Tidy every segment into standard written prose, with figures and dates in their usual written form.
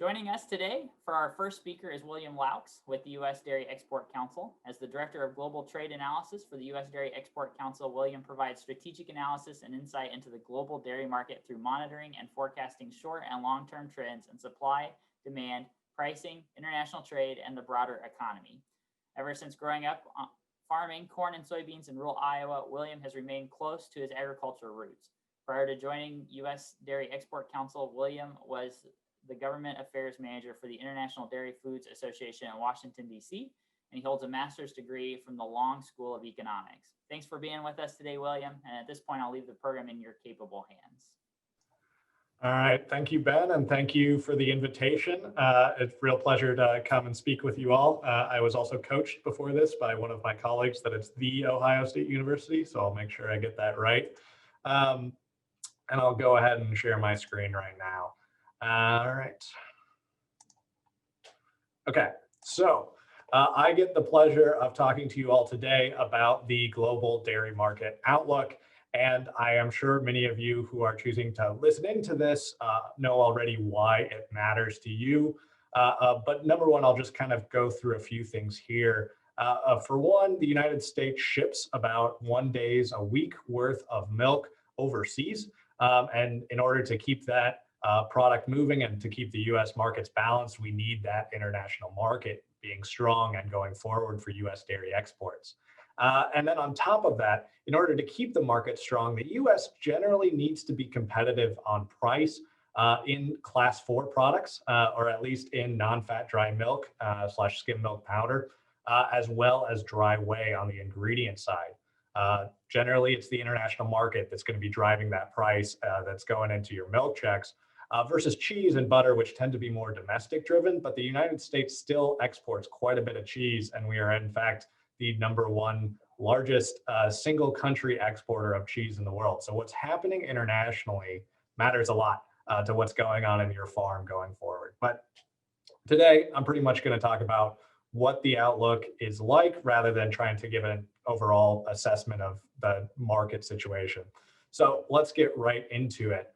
Joining us today for our first speaker is William Loux with the U.S. Dairy Export Council. As the Director of Global Trade Analysis for the U.S. Dairy Export Council, William provides strategic analysis and insight into the global dairy market through monitoring and forecasting short and long-term trends in supply, demand, pricing, international trade, and the broader economy. Ever since growing up farming corn and soybeans in rural Iowa, William has remained close to his agricultural roots. Prior to joining U.S. Dairy Export Council, William was the Government Affairs Manager for the International Dairy Foods Association in Washington, D.C., and he holds a master's degree from the Loux School of Economics. Thanks for being with us today, William, and at this point, I'll leave the program in your capable hands. All right, thank you, Ben, and thank you for the invitation. It's a real pleasure to come and speak with you all. I was also coached before this by one of my colleagues that it's the Ohio State University, so I'll make sure I get that right. And I'll go ahead and share my screen right now. All right. Okay, so I get the pleasure of talking to you all today about the global dairy market outlook. And I am sure many of you who are choosing to listen into this know already why it matters to you. But number one, I'll just kind of go through a few things here. For one, the United States ships about 1 day a week worth of milk overseas. And in order to keep that product moving and to keep the US markets balanced, we need that international market being strong and going forward for US dairy exports. And then on top of that, in order to keep the market strong, the US generally needs to be competitive on price in class 4 products, or at least in non-fat dry milk / skim milk powder, as well as dry whey on the ingredient side. Generally, it's the international market that's going to be driving that price that's going into your milk checks. Versus cheese and butter, which tend to be more domestic driven, but the United States still exports quite a bit of cheese, and we are in fact the #1 largest single country exporter of cheese in the world. So what's happening internationally matters a lot to what's going on in your farm going forward. But today, I'm pretty much going to talk about what the outlook is like rather than trying to give an overall assessment of the market situation. So let's get right into it.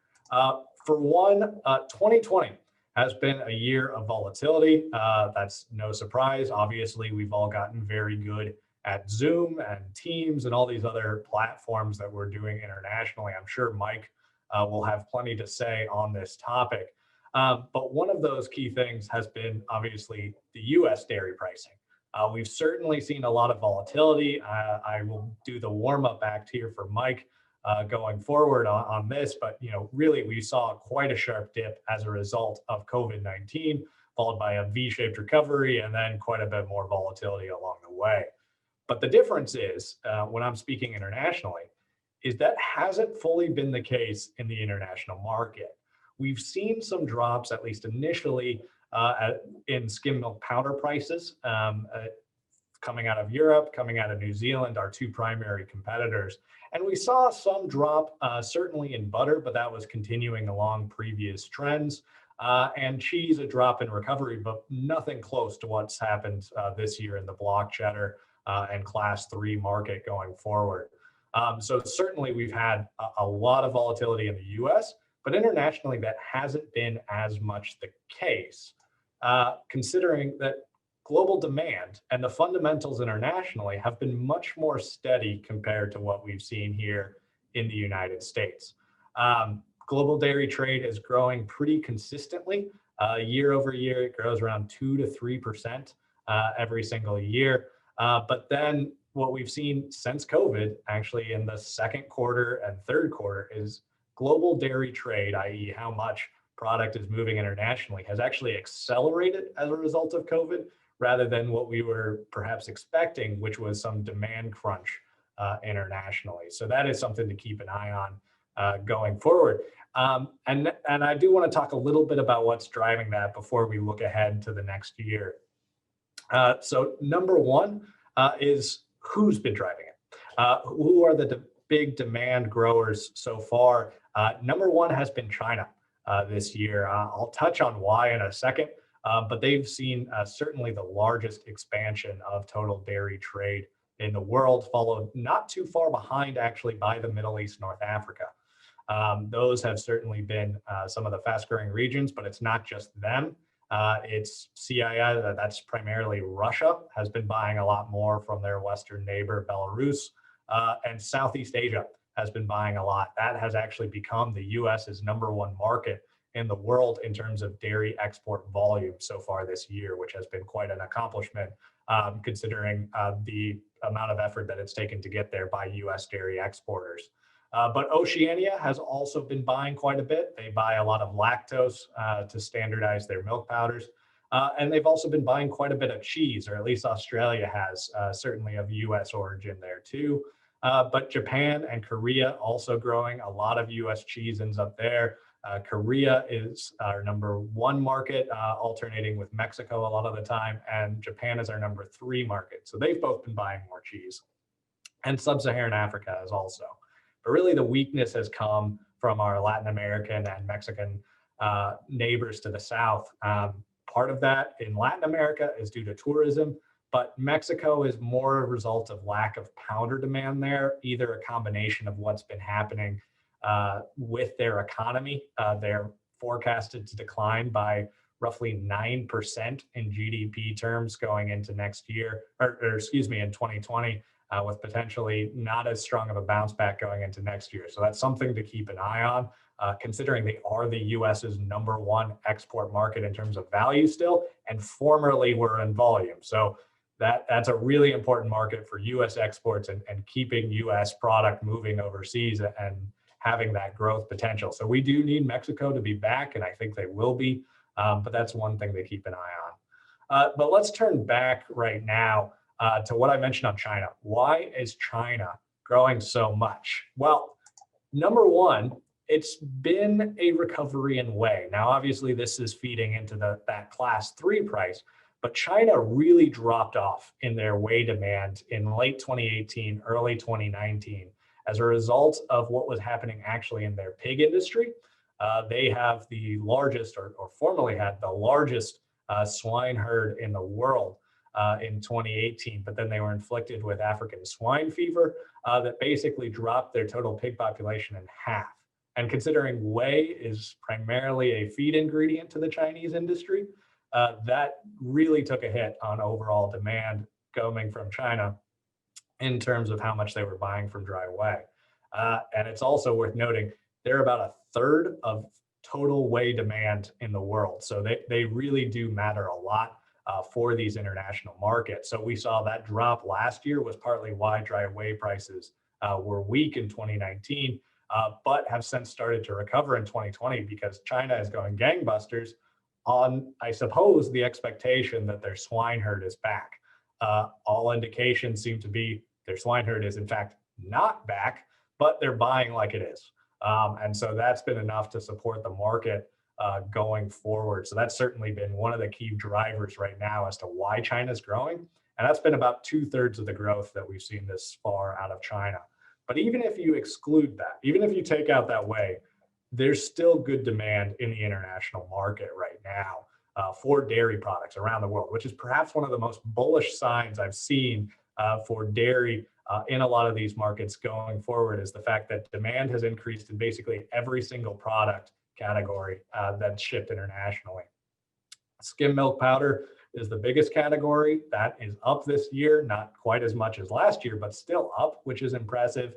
For one, 2020 has been a year of volatility. That's no surprise. Obviously, we've all gotten very good at Zoom and Teams and all these other platforms that we're doing internationally. I'm sure Mike will have plenty to say on this topic. But one of those key things has been obviously the US dairy pricing. We've certainly seen a lot of volatility. I will do the warm-up act here for Mike going forward on this, but really we saw quite a sharp dip as a result of COVID-19, followed by a V-shaped recovery and then quite a bit more volatility along the way. But the difference is, when I'm speaking internationally, is that hasn't fully been the case in the international market. We've seen some drops, at least initially, in skim milk powder prices coming out of Europe, coming out of New Zealand, our two primary competitors. And we saw some drop, certainly in butter, but that was continuing along previous trends. And cheese, a drop in recovery, but nothing close to what's happened this year in the block cheddar and class 3 market going forward. So certainly we've had a lot of volatility in the US, but internationally that hasn't been as much the case, considering that global demand and the fundamentals internationally have been much more steady compared to what we've seen here in the United States. Global dairy trade is growing pretty consistently. Year over year, it grows around 2 to 3% every single year. But then what we've seen since COVID, actually in the second quarter and third quarter, is global dairy trade, i.e. how much product is moving internationally, has actually accelerated as a result of COVID, rather than what we were perhaps expecting, which was some demand crunch internationally. So that is something to keep an eye on going forward. And I do want to talk a little bit about what's driving that before we look ahead to the next year. So number one is who's been driving it? Who are the big demand growers so far? Number one has been China this year. I'll touch on why in a second. But they've seen certainly the largest expansion of total dairy trade in the world, followed not too far behind actually by the Middle East, North Africa. Those have certainly been some of the fast growing regions, but it's not just them. It's CIS, that's primarily Russia, has been buying a lot more from their Western neighbor, Belarus, and Southeast Asia has been buying a lot. That has actually become the US's #1 market in the world in terms of dairy export volume so far this year, which has been quite an accomplishment considering the amount of effort that it's taken to get there by US dairy exporters. But Oceania has also been buying quite a bit. They buy a lot of lactose to standardize their milk powders. And they've also been buying quite a bit of cheese, or at least Australia has, certainly of US origin there too. But Japan and Korea also growing. A lot of US cheese ends up there. Korea is our #1 market, alternating with Mexico a lot of the time, and Japan is our #3 market. So they've both been buying more cheese. And Sub-Saharan Africa is also. But really the weakness has come from our Latin American and Mexican neighbors to the south. Part of that in Latin America is due to tourism, but Mexico is more a result of lack of powder demand there, either a combination of what's been happening with their economy. They're forecasted to decline by roughly 9% in GDP terms going into next year, or excuse me, in 2020, with potentially not as strong of a bounce back going into next year. So that's something to keep an eye on, considering they are the US's #1 export market in terms of value still, and formerly were in volume. So that's a really important market for US exports and keeping US product moving overseas and having that growth potential. So we do need Mexico to be back, and I think they will be, but that's one thing to keep an eye on. But let's turn back right now to what I mentioned on China. Why is China growing so much? Well, #1, it's been a recovery in whey. Now, obviously, this is feeding into that class 3 price, but China really dropped off in their whey demand in late 2018, early 2019, as a result of what was happening actually in their pig industry. They have the largest, or formerly had the largest swine herd in the world in 2018, but then they were inflicted with African swine fever that basically dropped their total pig population in half. And considering whey is primarily a feed ingredient to the Chinese industry, that really took a hit on overall demand coming from China in terms of how much they were buying from dry whey. And it's also worth noting, they're about 1/3 of total whey demand in the world. So they really do matter a lot for these international markets. So we saw that drop last year was partly why dry whey prices were weak in 2019, but have since started to recover in 2020 because China is going gangbusters on, I suppose, the expectation that their swine herd is back. All indications seem to be their swine herd is in fact not back, but they're buying like it is. And so that's been enough to support the market going forward. So that's certainly been one of the key drivers right now as to why China's growing. And that's been about 2/3 of the growth that we've seen this far out of China. But even if you exclude that, even if you take out that whey, there's still good demand in the international market right now for dairy products around the world, which is perhaps one of the most bullish signs I've seen for dairy in a lot of these markets going forward, is the fact that demand has increased in basically every single product category that's shipped internationally. Skim milk powder is the biggest category. That is up this year, not quite as much as last year, but still up, which is impressive.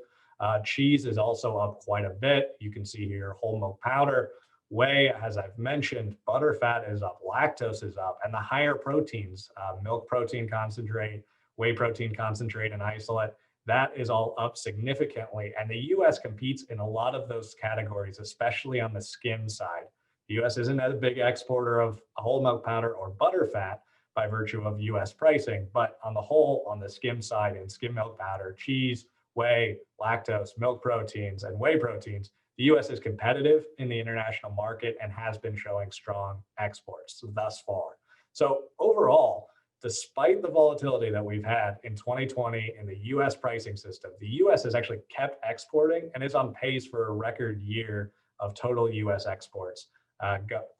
Cheese is also up quite a bit. You can see here whole milk powder. Whey, as I've mentioned, butterfat is up, lactose is up, and the higher proteins, milk protein concentrate, whey protein concentrate, and isolate, that is all up significantly. And the US competes in a lot of those categories, especially on the skim side. The US isn't a big exporter of whole milk powder or butterfat by virtue of US pricing, but on the whole, on the skim side, in skim milk powder, cheese, whey, lactose, milk proteins, and whey proteins, the US is competitive in the international market and has been showing strong exports thus far. So overall, despite the volatility that we've had in 2020 in the US pricing system, the US has actually kept exporting and is on pace for a record year of total US exports,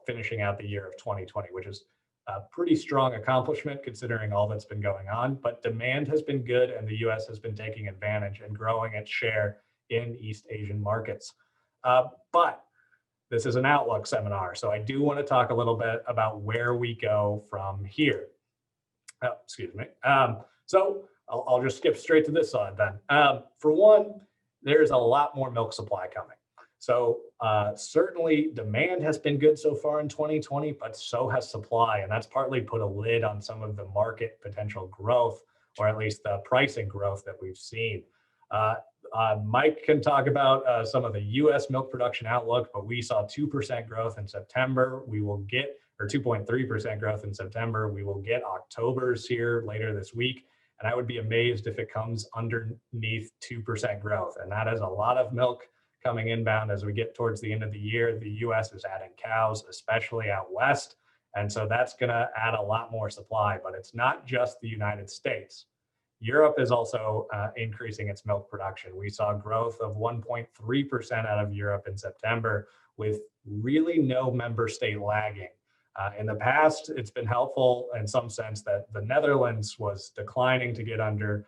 finishing out the year of 2020, which is a pretty strong accomplishment considering all that's been going on. But demand has been good, and the US has been taking advantage and growing its share in East Asian markets. But this is an outlook seminar. So I do want to talk a little bit about where we go from here. Oh, excuse me. So I'll just skip straight to this side then. For one, there's a lot more milk supply coming. So certainly demand has been good so far in 2020, but so has supply. And that's partly put a lid on some of the market potential growth, or at least the pricing growth that we've seen. Mike can talk about some of the US milk production outlook, but we saw 2% growth in September. We will get, or 2.3% growth in September. We will get October's here later this week. And I would be amazed if it comes underneath 2% growth. And that is a lot of milk coming inbound as we get towards the end of the year. The US is adding cows, especially out west. And so that's going to add a lot more supply, but it's not just the United States. Europe is also increasing its milk production. We saw growth of 1.3% out of Europe in September, with really no member state lagging. In the past, it's been helpful in some sense that the Netherlands was declining to get under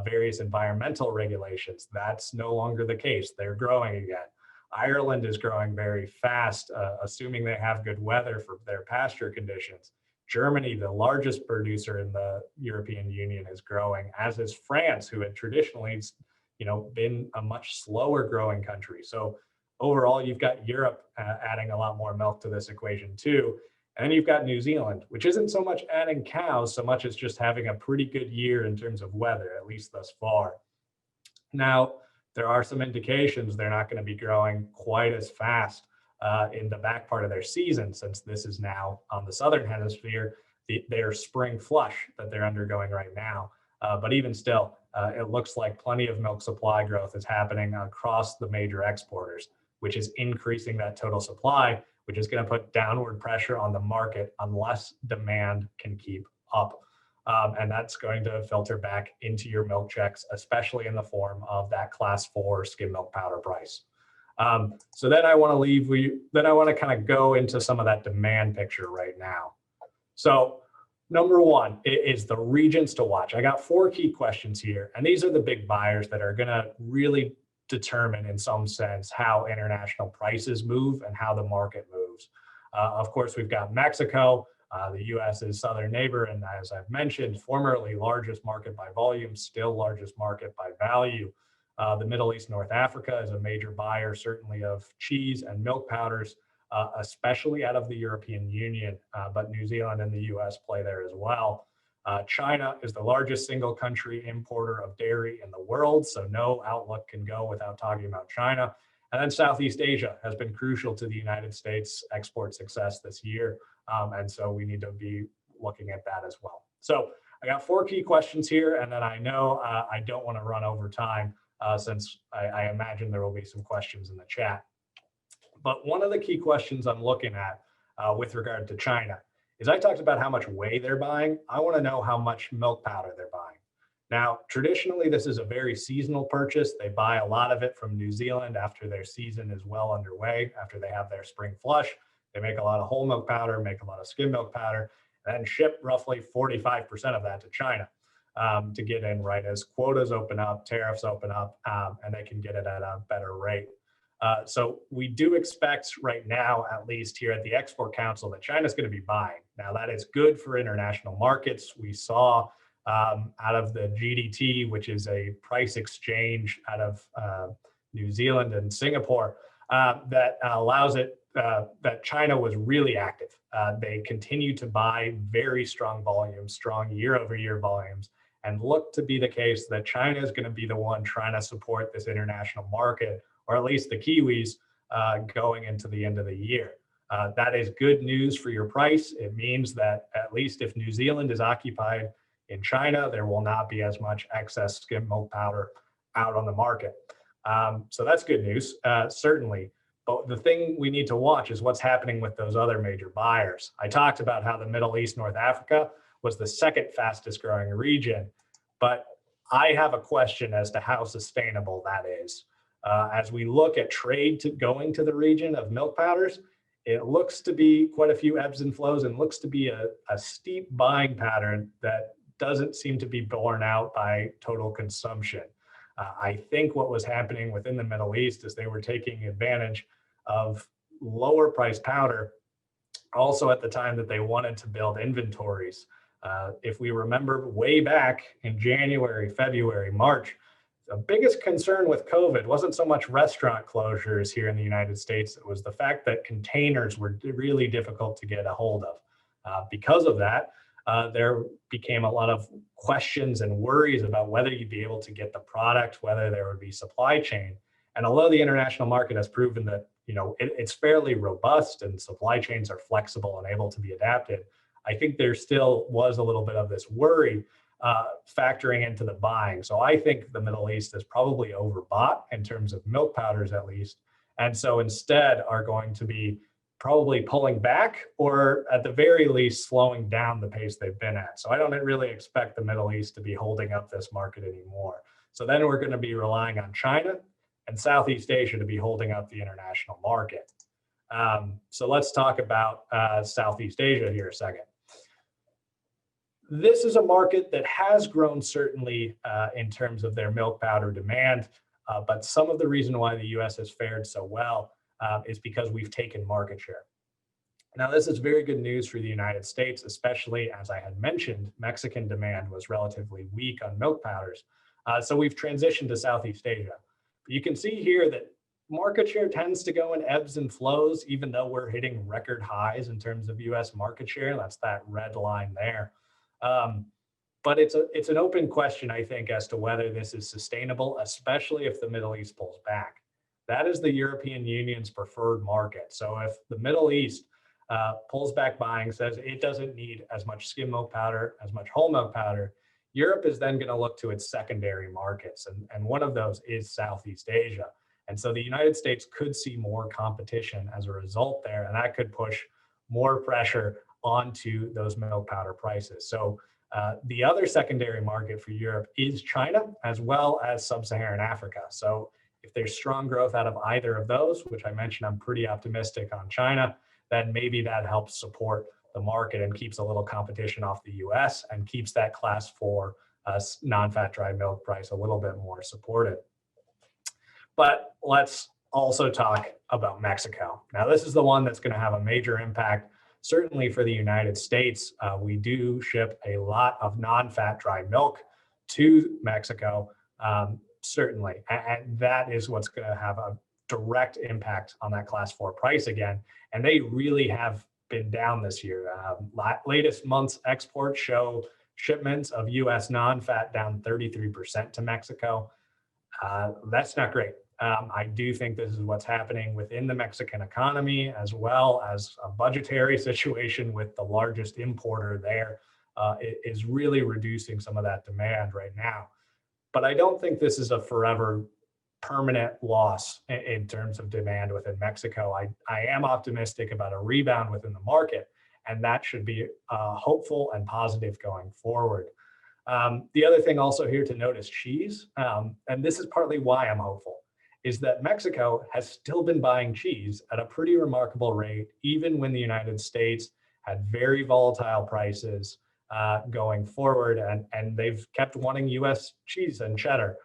various environmental regulations. That's no longer the case. They're growing again. Ireland is growing very fast, assuming they have good weather for their pasture conditions. Germany, the largest producer in the European Union, is growing, as is France, who had traditionally, been a much slower growing country. So overall, you've got Europe adding a lot more milk to this equation too. And then you've got New Zealand, which isn't so much adding cows, so much as just having a pretty good year in terms of weather, at least thus far. Now, there are some indications they're not going to be growing quite as fast in the back part of their season, since this is now on the southern hemisphere, their spring flush that they're undergoing right now. But even still, it looks like plenty of milk supply growth is happening across the major exporters, which is increasing that total supply, which is going to put downward pressure on the market unless demand can keep up. And that's going to filter back into your milk checks, especially in the form of that class 4 skim milk powder price. So then I want to kind of go into some of that demand picture right now. So number one is the regions to watch. I got 4 key questions here, and these are the big buyers that are going to really determine in some sense how international prices move and how the market moves. Of course, we've got Mexico, the US's southern neighbor, and as I've mentioned, formerly largest market by volume, still largest market by value. The Middle East, North Africa is a major buyer, certainly of cheese and milk powders, especially out of the European Union, but New Zealand and the US play there as well. China is the largest single country importer of dairy in the world, so no outlook can go without talking about China. And then Southeast Asia has been crucial to the United States export success this year, and so we need to be looking at that as well. So I got 4 key questions here, and then I know I don't want to run over time since I imagine there will be some questions in the chat. But one of the key questions I'm looking at with regard to China is I talked about how much whey they're buying. I want to know how much milk powder they're buying. Now, traditionally, this is a very seasonal purchase. They buy a lot of it from New Zealand after their season is well underway, after they have their spring flush. They make a lot of whole milk powder, make a lot of skim milk powder, and then ship roughly 45% of that to China to get in right as quotas open up, tariffs open up, and they can get it at a better rate. So we do expect right now, at least here at the Export Council, that China's going to be buying. Now, that is good for international markets. We saw out of the GDT, which is a price exchange out of New Zealand and Singapore, that allows it, that China was really active. They continue to buy very strong volumes, strong year-over-year volumes, and look to be the case that China is going to be the one trying to support this international market, or at least the Kiwis, going into the end of the year. That is good news for your price. It means that at least if New Zealand is occupied in China, there will not be as much excess skim milk powder out on the market. So that's good news, certainly. But the thing we need to watch is what's happening with those other major buyers. I talked about how the Middle East, North Africa was the second fastest growing region, but I have a question as to how sustainable that is. As we look at trade going to the region of milk powders, it looks to be quite a few ebbs and flows and looks to be a steep buying pattern that doesn't seem to be borne out by total consumption. I think what was happening within the Middle East is they were taking advantage of lower price powder also at the time that they wanted to build inventories. If we remember way back in January, February, March, the biggest concern with COVID wasn't so much restaurant closures here in the United States. It was the fact that containers were really difficult to get a hold of. Because of that, there became a lot of questions and worries about whether you'd be able to get the product, whether there would be supply chain. And although the international market has proven that it's fairly robust and supply chains are flexible and able to be adapted, I think there still was a little bit of this worry factoring into the buying. So I think the Middle East is probably overbought in terms of milk powders, at least. And so instead are going to be probably pulling back, or at the very least slowing down the pace they've been at. So I don't really expect the Middle East to be holding up this market anymore. So then we're going to be relying on China and Southeast Asia to be holding up the international market. So let's talk about Southeast Asia here a second. This is a market that has grown certainly in terms of their milk powder demand, but some of the reason why the US has fared so well is because we've taken market share. Now, this is very good news for the United States, especially as I had mentioned, Mexican demand was relatively weak on milk powders. So we've transitioned to Southeast Asia. But you can see here that market share tends to go in ebbs and flows, even though we're hitting record highs in terms of US market share. That's that red line there. But it's an open question, I think, as to whether this is sustainable, especially if the Middle East pulls back. That is the European Union's preferred market. So if the Middle East pulls back buying, says it doesn't need as much skim milk powder, as much whole milk powder, Europe is then going to look to its secondary markets. And one of those is Southeast Asia. And so the United States could see more competition as a result there, and that could push more pressure onto those milk powder prices. So the other secondary market for Europe is China, as well as sub-Saharan Africa. So if there's strong growth out of either of those, which I mentioned I'm pretty optimistic on China, then maybe that helps support the market and keeps a little competition off the US and keeps that class 4 non-fat dry milk price a little bit more supported. But let's also talk about Mexico. Now, this is the one that's going to have a major impact, certainly for the United States. We do ship a lot of non-fat dry milk to Mexico, certainly. And that is what's going to have a direct impact on that class 4 price again. And they really have been down this year. Latest month's exports show shipments of US non-fat down 33% to Mexico. That's not great. I do think this is what's happening within the Mexican economy, as well as a budgetary situation with the largest importer there is really reducing some of that demand right now. But I don't think this is a forever permanent loss in terms of demand within Mexico. I am optimistic about a rebound within the market, and that should be hopeful and positive going forward. The other thing also here to note is cheese, and this is partly why I'm hopeful, is that Mexico has still been buying cheese at a pretty remarkable rate, even when the United States had very volatile prices going forward, and they've kept wanting US cheese and cheddar.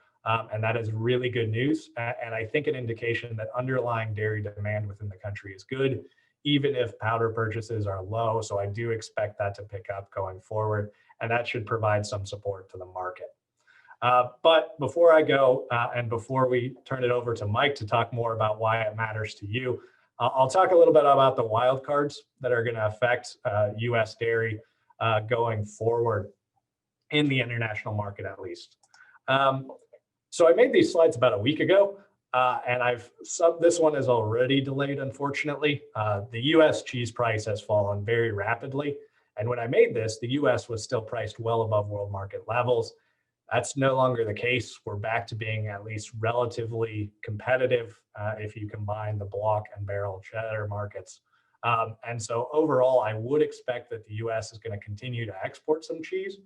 And that is really good news. And I think an indication that underlying dairy demand within the country is good, even if powder purchases are low. So I do expect that to pick up going forward, and that should provide some support to the market. But before I go and before we turn it over to Mike to talk more about why it matters to you, I'll talk a little bit about the wild cards that are going to affect US dairy going forward in the international market, at least. So I made these slides about a week ago, and this one is already delayed, unfortunately. The US cheese price has fallen very rapidly. And when I made this, the US was still priced well above world market levels. That's no longer the case. We're back to being at least relatively competitive if you combine the block and barrel cheddar markets. And so overall, I would expect that the US is going to continue to export some cheese,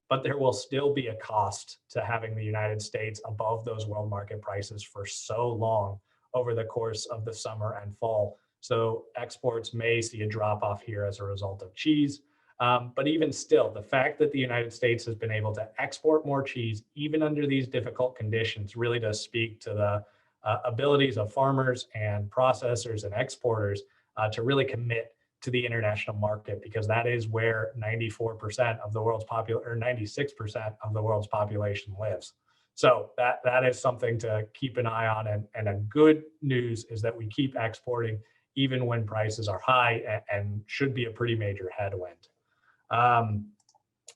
but there will still be a cost to having the United States above those world market prices for so long over the course of the summer and fall. So exports may see a drop off here as a result of cheese. But even still, the fact that the United States has been able to export more cheese, even under these difficult conditions, really does speak to abilities of farmers and processors and exporters to really commit to the international market, because that is where 94% of the world's 96% of the world's population lives. So that is something to keep an eye on. And a good news is that we keep exporting even when prices are high, and should be a pretty major headwind.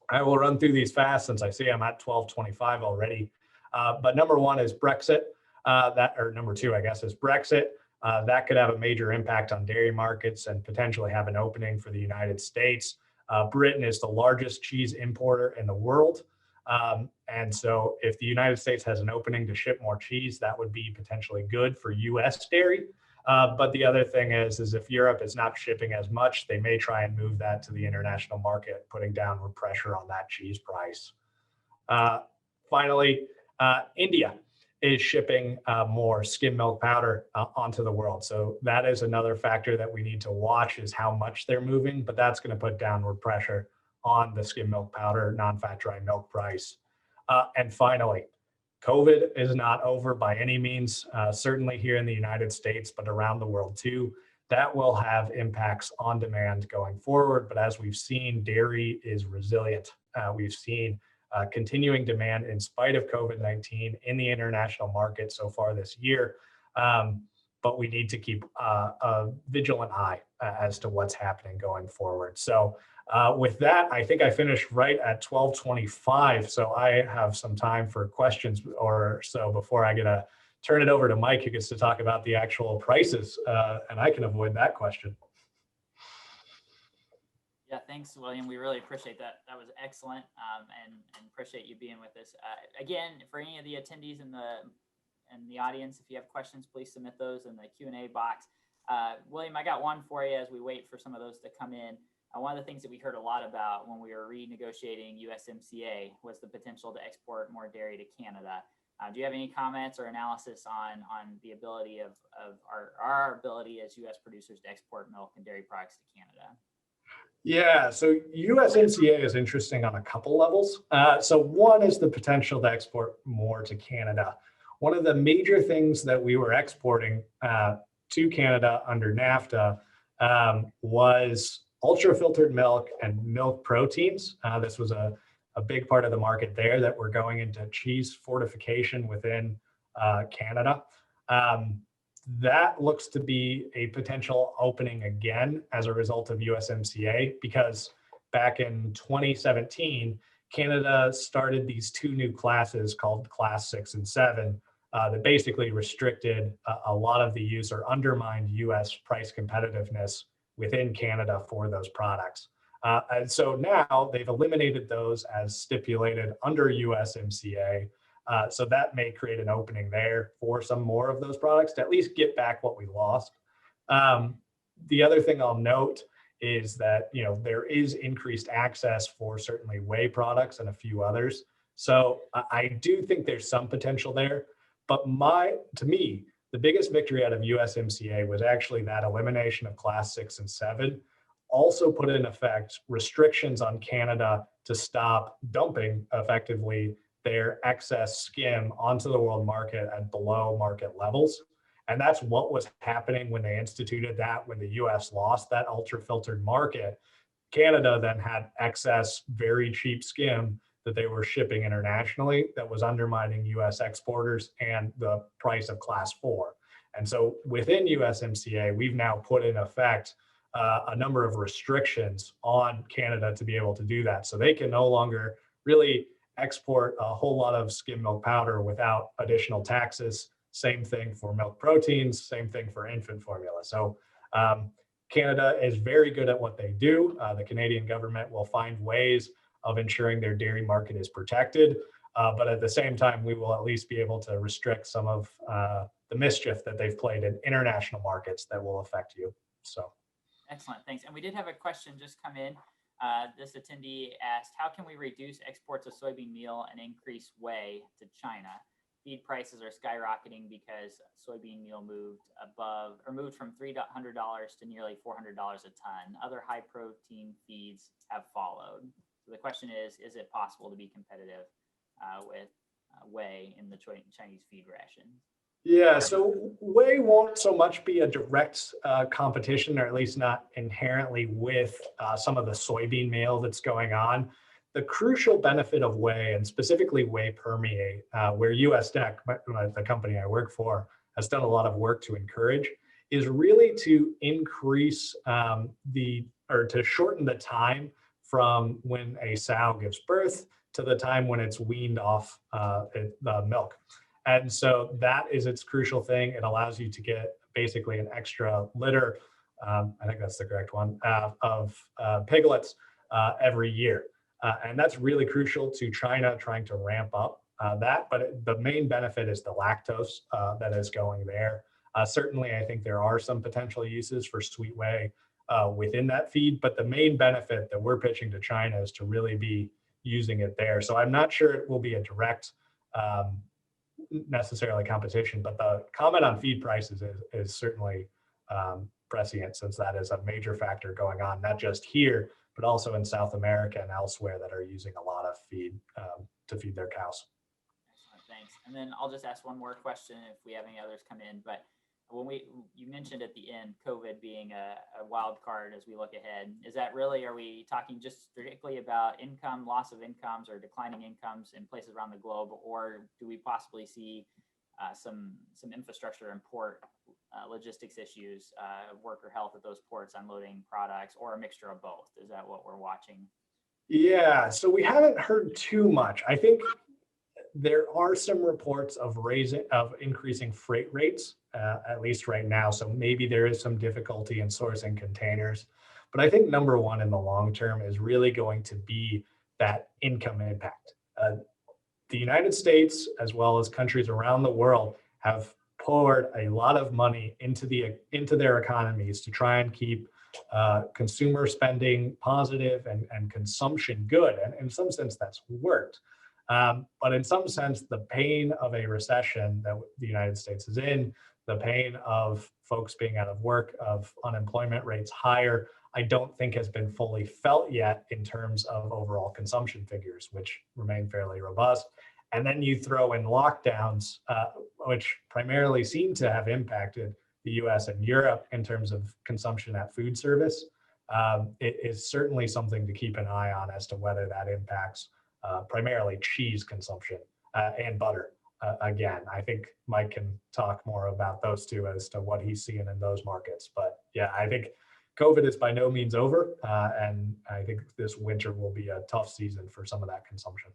I will run through these fast since I see I'm at 12:25 already. But number one is Brexit. Or number two, I guess, is Brexit. That could have a major impact on dairy markets and potentially have an opening for the United States. Britain is the largest cheese importer in the world. And so if the United States has an opening to ship more cheese, that would be potentially good for US dairy. But the other thing is if Europe is not shipping as much, they may try and move that to the international market, putting downward pressure on that cheese price. Finally, India is shipping more skim milk powder onto the world. So that is another factor that we need to watch, is how much they're moving, but that's going to put downward pressure on the skim milk powder, non-fat dry milk price. And finally, COVID is not over by any means, certainly here in the United States, but around the world too. That will have impacts on demand going forward. But as we've seen, dairy is resilient. We've seen continuing demand in spite of COVID-19 in the international market so far this year. But we need to keep a vigilant eye as to what's happening going forward. So with that, I think I finished right at 12:25. So I have some time for questions or so before I get to turn it over to Mike, who gets to talk about the actual prices, and I can avoid that question. Yeah, thanks, William. We really appreciate that. That was excellent, and appreciate you being with us. Again, for any of the attendees in the audience, if you have questions, please submit those in the Q&A box. William, I got one for you as we wait for some of those to come in. One of the things that we heard a lot about when we were renegotiating USMCA was the potential to export more dairy to Canada. Do you have any comments or analysis on the ability of our ability as U.S. producers to export milk and dairy products to Canada? Yeah, so USMCA is interesting on a couple levels. So one is the potential to export more to Canada. One of the major things that we were exporting to Canada under NAFTA was ultra-filtered milk and milk proteins. This was a big part of the market there that were going into cheese fortification within Canada. That looks to be a potential opening again as a result of USMCA, because back in 2017, Canada started these two new classes called Class 6 and 7 that basically restricted a lot of the use or undermined US price competitiveness within Canada for those products. And so now they've eliminated those as stipulated under USMCA. So that may create an opening there for some more of those products to at least get back what we lost. The other thing I'll note is that there is increased access for certainly whey products and a few others. So I do think there's some potential there. But to me, the biggest victory out of USMCA was actually that elimination of Class 6 and 7. Also put in effect restrictions on Canada to stop dumping effectively their excess skim onto the world market at below market levels. And that's what was happening when they instituted that. When the US lost that ultra filtered market, Canada then had excess, very cheap skim that they were shipping internationally that was undermining US exporters and the price of Class 4. And so within USMCA, we've now put in effect a number of restrictions on Canada to be able to do that. So they can no longer really export a whole lot of skim milk powder without additional taxes. Same thing for milk proteins, same thing for infant formula. So Canada is very good at what they do. The Canadian government will find ways of ensuring their dairy market is protected. But at the same time, we will at least be able to restrict some of the mischief that they've played in international markets that will affect you. So. Excellent, thanks. And we did have a question just come in. This attendee asked, how can we reduce exports of soybean meal and increase whey to China? Feed prices are skyrocketing because soybean meal moved from $300 to nearly $400 a ton. Other high protein feeds have followed. So the question is it possible to be competitive with whey in the Chinese feed ration? Yeah, so whey won't so much be a direct competition, or at least not inherently with some of the soybean meal that's going on. The crucial benefit of whey, and specifically whey permeate, where US Tech, the company I work for, has done a lot of work to encourage, is really to increase or to shorten the time from when a sow gives birth to the time when it's weaned off the milk. And so that is its crucial thing. It allows you to get basically an extra litter, I think that's the correct one, of piglets every year. And that's really crucial to China trying to ramp up that. But the main benefit is the lactose that is going there. Certainly, I think there are some potential uses for sweet whey within that feed, but the main benefit that we're pitching to China is to really be using it there. So I'm not sure it will be a direct necessarily competition, but the comment on feed prices is certainly prescient, since that is a major factor going on, not just here, but also in South America and elsewhere that are using a lot of feed to feed their cows. Excellent, thanks. And then I'll just ask one more question if we have any others come in. But you mentioned at the end COVID being a wild card as we look ahead. Is that really, are we talking just strictly about income, loss of incomes, or declining incomes in places around the globe, or do we possibly see some infrastructure and port logistics issues, worker health at those ports, unloading products, or a mixture of both? Is that what we're watching? Yeah, so we haven't heard too much. I think there are some reports of increasing freight rates, at least right now. So maybe there is some difficulty in sourcing containers. But I think number one in the long term is really going to be that income impact. The United States, as well as countries around the world, have poured a lot of money into their economies to try and keep consumer spending positive and consumption good. And in some sense, that's worked. But in some sense, the pain of a recession that the United States is in, the pain of folks being out of work, of unemployment rates higher, I don't think has been fully felt yet in terms of overall consumption figures, which remain fairly robust. And then you throw in lockdowns, which primarily seem to have impacted the US and Europe in terms of consumption at food service. It is certainly something to keep an eye on as to whether that impacts primarily cheese consumption and butter. Again, I think Mike can talk more about those two as to what he's seeing in those markets. But yeah, I think COVID is by no means over. And I think this winter will be a tough season for some of that consumption.